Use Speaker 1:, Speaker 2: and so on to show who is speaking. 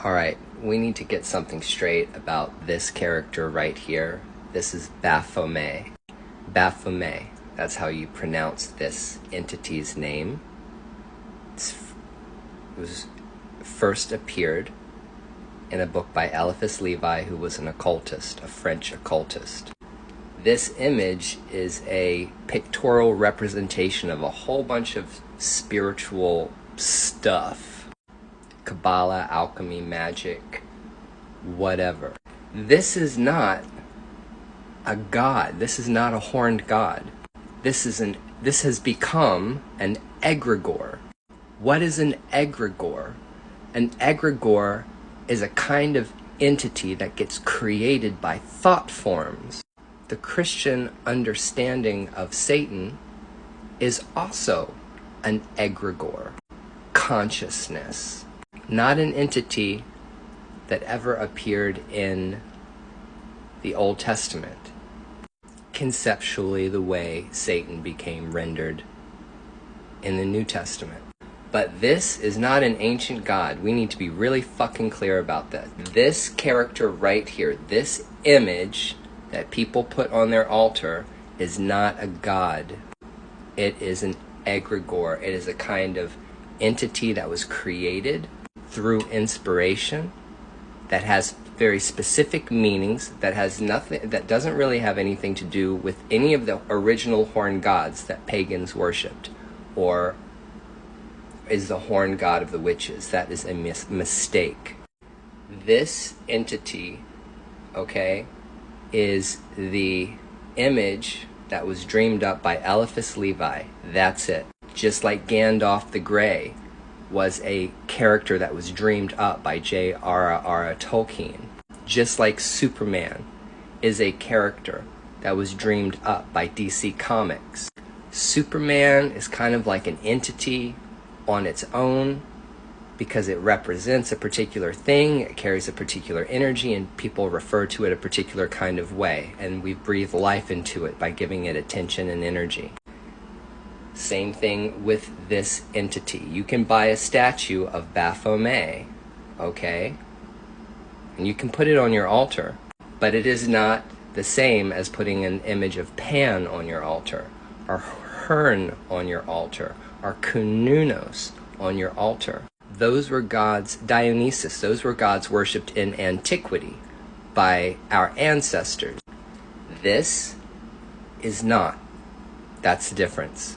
Speaker 1: Alright, we need to get something straight about this character right here. This is Baphomet. Baphomet, that's how you pronounce this entity's name. It was first appeared in a book by Eliphas Levi, who was an occultist, a French occultist. This image is a pictorial representation of a whole bunch of spiritual stuff. Kabbalah, alchemy, magic, whatever. This is not a god. This is not a horned god. This has become an egregore. What is an egregore? An egregore is a kind of entity that gets created by thought forms. The Christian understanding of Satan is also an egregore, consciousness, not an entity that ever appeared in the Old Testament. Conceptually, the way Satan became rendered in the New Testament. But this is not an ancient god. We need to be really fucking clear about that. This character right here, this image that people put on their altar, is not a god. It is an egregore. It is a kind of entity that was created through inspiration, that has very specific meanings, that has nothing, that doesn't really have anything to do with any of the original horned gods that pagans worshipped, or is the horned god of the witches. That is a mistake. This entity, okay, is the image that was dreamed up by Eliphas Levi. That's it. Just like Gandalf the Grey was a character that was dreamed up by J.R.R. Tolkien. Just like Superman is a character that was dreamed up by DC Comics. Superman is kind of like an entity on its own because it represents a particular thing, it carries a particular energy, and people refer to it a particular kind of way, and we breathe life into it by giving it attention and energy. Same thing with this entity. You can buy a statue of Baphomet, okay? And you can put it on your altar, but it is not the same as putting an image of Pan on your altar, or Hern on your altar, or Kununos on your altar. Those were gods, Dionysus, those were gods worshipped in antiquity by our ancestors. This is not. That's the difference.